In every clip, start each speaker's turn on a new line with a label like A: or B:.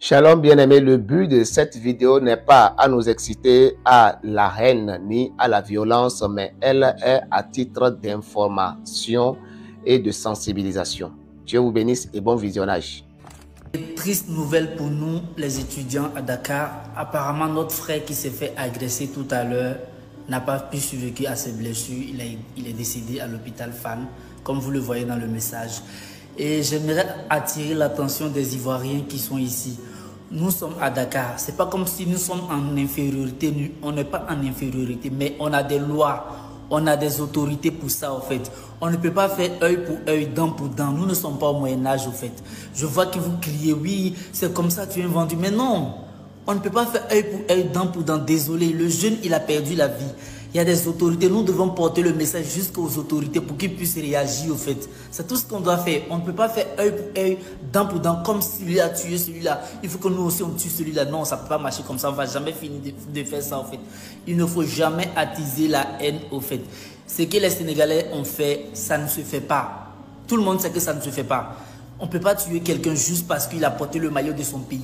A: Shalom bien-aimé, le but de cette vidéo n'est pas à nous exciter à la haine ni à la violence, mais elle est à titre d'information et de sensibilisation. Dieu vous bénisse et bon visionnage.
B: Triste nouvelle pour nous, les étudiants à Dakar. Apparemment, notre frère qui s'est fait agresser tout à l'heure n'a pas pu survivre à ses blessures. Il est décédé à l'hôpital Fan, comme vous le voyez dans le message. Et j'aimerais attirer l'attention des Ivoiriens qui sont ici. Nous sommes à Dakar. C'est pas comme si nous sommes en infériorité. On n'est pas en infériorité, mais on a des lois. On a des autorités pour ça, en fait. On ne peut pas faire œil pour œil, dent pour dent. Nous ne sommes pas au Moyen-Âge, en fait. Je vois que vous criez, oui, c'est comme ça, tu es vendu. Mais non, on ne peut pas faire œil pour œil, dent pour dent. Désolé, le jeune, il a perdu la vie. Il y a des autorités. Nous devons porter le message jusqu'aux autorités pour qu'ils puissent réagir, au fait. C'est tout ce qu'on doit faire. On ne peut pas faire œil pour œil, dent pour dent, comme celui-là a tué celui-là. Il faut que nous aussi, on tue celui-là. Non, ça ne peut pas marcher comme ça. On ne va jamais finir de faire ça, en fait. Il ne faut jamais attiser la haine, au fait. Ce que les Sénégalais ont fait, ça ne se fait pas. Tout le monde sait que ça ne se fait pas. On ne peut pas tuer quelqu'un juste parce qu'il a porté le maillot de son pays.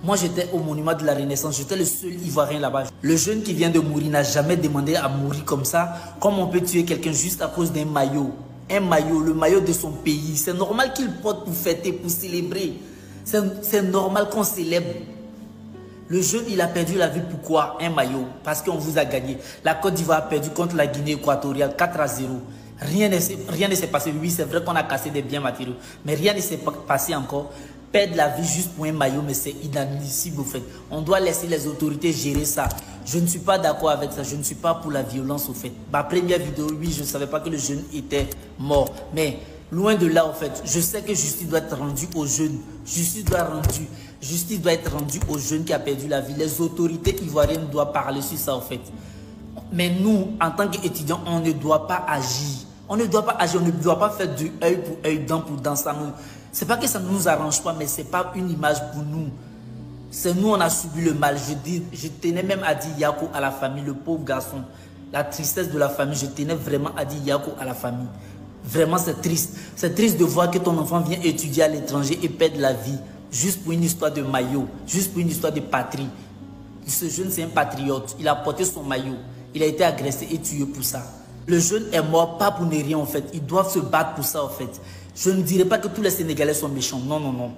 B: Moi, j'étais au monument de la Renaissance. J'étais le seul Ivoirien là-bas. Le jeune qui vient de mourir n'a jamais demandé à mourir comme ça. Comme on peut tuer quelqu'un juste à cause d'un maillot. Un maillot, le maillot de son pays. C'est normal qu'il porte pour fêter, pour célébrer. C'est normal qu'on célèbre. Le jeune, il a perdu la vie. Pourquoi? Un maillot. Parce qu'on vous a gagné. La Côte d'Ivoire a perdu contre la Guinée équatoriale 4-0. Rien ne s'est passé. Oui, c'est vrai qu'on a cassé des biens matériaux. Mais rien ne s'est passé encore. Perdre la vie juste pour un maillot, mais c'est inadmissible au fait. On doit laisser les autorités gérer ça. Je ne suis pas d'accord avec ça. Je ne suis pas pour la violence au fait. Ma première vidéo, oui, je ne savais pas que le jeune était mort. Mais loin de là, au fait, je sais que justice doit être rendue aux jeunes. Justice doit être rendue aux jeunes qui a perdu la vie. Les autorités ivoiriennes doivent parler sur ça, au fait. Mais nous, en tant qu'étudiants, on ne doit pas agir. On ne doit pas agir, on ne doit pas faire du œil pour œil, dent pour dent. C'est pas que ça ne nous arrange pas, mais c'est pas une image pour nous. C'est nous, on a subi le mal. Je tenais même à dire Yako à la famille, le pauvre garçon. La tristesse de la famille, je tenais vraiment à dire Yako à la famille. Vraiment, c'est triste. C'est triste de voir que ton enfant vient étudier à l'étranger et perd la vie. Juste pour une histoire de maillot, juste pour une histoire de patrie. Ce jeune, c'est un patriote. Il a porté son maillot. Il a été agressé et tué pour ça. Le jeune est mort pas pour ne rien en fait. Ils doivent se battre pour ça en fait. Je ne dirais pas que tous les Sénégalais sont méchants. Non, non, non.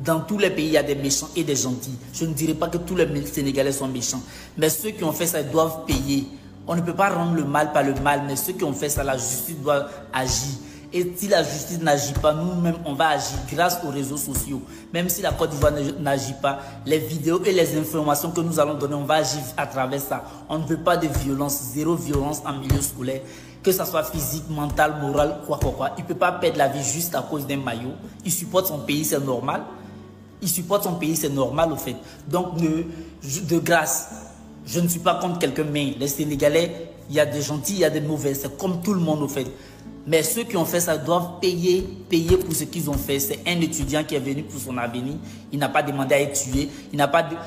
B: Dans tous les pays, il y a des méchants et des gentils. Je ne dirais pas que tous les Sénégalais sont méchants. Mais ceux qui ont fait ça, ils doivent payer. On ne peut pas rendre le mal par le mal. Mais ceux qui ont fait ça, la justice doit agir. Et si la justice n'agit pas, nous-mêmes, on va agir grâce aux réseaux sociaux. Même si la Côte d'Ivoire n'agit pas, les vidéos et les informations que nous allons donner, on va agir à travers ça. On ne veut pas de violence, zéro violence en milieu scolaire. Que ça soit physique, mental, moral, quoi. Il ne peut pas perdre la vie juste à cause d'un maillot. Il supporte son pays, c'est normal. Il supporte son pays, c'est normal au fait. Donc, de grâce, je ne suis pas contre quelqu'un, mais les Sénégalais, il y a des gentils, il y a des mauvais. C'est comme tout le monde au fait. Mais ceux qui ont fait ça doivent payer pour ce qu'ils ont fait. C'est un étudiant qui est venu pour son avenir. Il n'a pas demandé à être tué.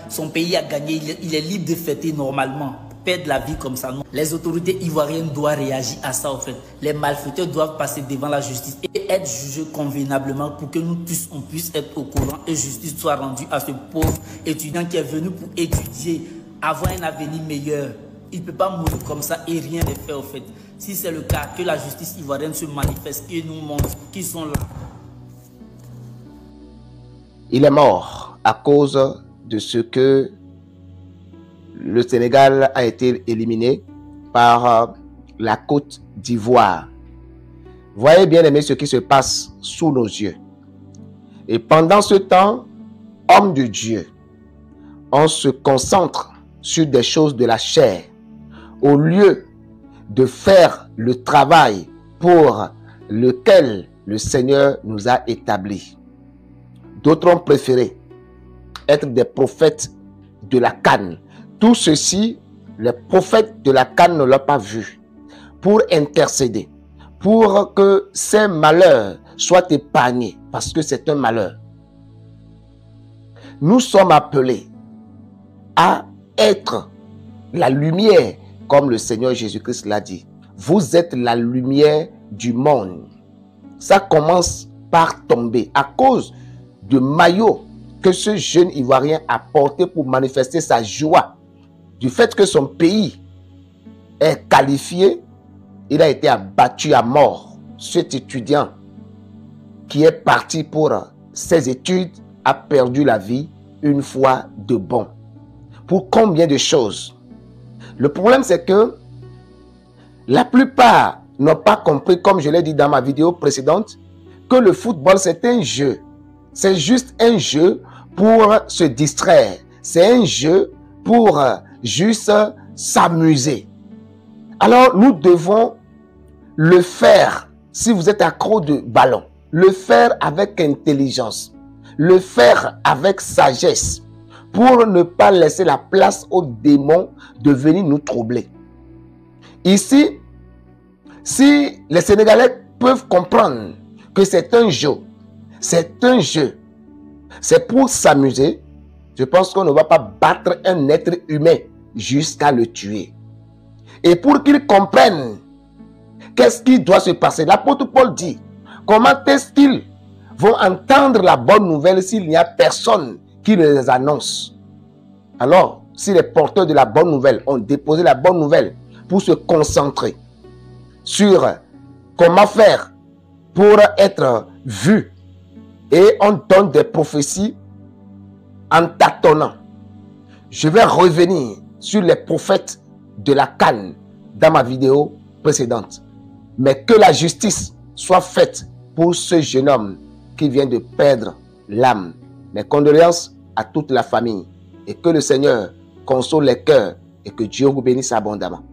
B: Son pays a gagné. Il est libre de fêter normalement. Perdre la vie comme ça, non. Les autorités ivoiriennes doivent réagir à ça, en fait. Les malfaiteurs doivent passer devant la justice et être jugés convenablement pour que nous tous, on puisse être au courant et justice soit rendue à ce pauvre étudiant qui est venu pour étudier, avoir un avenir meilleur. Il ne peut pas mourir comme ça et rien n'est fait, en fait. Si c'est le cas, que la justice ivoirienne se manifeste et nous montre qu'ils sont là.
A: Il est mort à cause de ce que le Sénégal a été éliminé par la Côte d'Ivoire. Voyez bien aimé ce qui se passe sous nos yeux. Et pendant ce temps, homme de Dieu, on se concentre sur des choses de la chair au lieu de faire le travail pour lequel le Seigneur nous a établis. D'autres ont préféré être des prophètes de la canne. Tout ceci, les prophètes de la canne ne l'ont pas vu. Pour intercéder, pour que ces malheurs soient épargnés, parce que c'est un malheur. Nous sommes appelés à être la lumière, comme le Seigneur Jésus-Christ l'a dit. Vous êtes la lumière du monde. Ça commence par tomber à cause de maillots que ce jeune Ivoirien a porté pour manifester sa joie du fait que son pays est qualifié. Il a été abattu à mort. Cet étudiant qui est parti pour ses études a perdu la vie une fois de bon. Pour combien de choses? Le problème, c'est que la plupart n'ont pas compris, comme je l'ai dit dans ma vidéo précédente, que le football, c'est un jeu. C'est juste un jeu pour se distraire. C'est un jeu pour juste s'amuser. Alors, nous devons le faire, si vous êtes accro de ballon, le faire avec intelligence, le faire avec sagesse, pour ne pas laisser la place aux démons de venir nous troubler. Ici, si les Sénégalais peuvent comprendre que c'est un jeu, c'est pour s'amuser, je pense qu'on ne va pas battre un être humain jusqu'à le tuer. Et pour qu'ils comprennent qu'est-ce qui doit se passer, l'apôtre Paul dit, comment est-ce qu'ils vont entendre la bonne nouvelle s'il n'y a personne qui les annonce? Alors, si les porteurs de la bonne nouvelle ont déposé la bonne nouvelle pour se concentrer sur comment faire pour être vus, et on donne des prophéties en tâtonnant. Je vais revenir sur les prophètes de la CAN dans ma vidéo précédente. Mais que la justice soit faite pour ce jeune homme qui vient de perdre l'âme. Mes condoléances à toute la famille et que le Seigneur console les cœurs et que Dieu vous bénisse abondamment.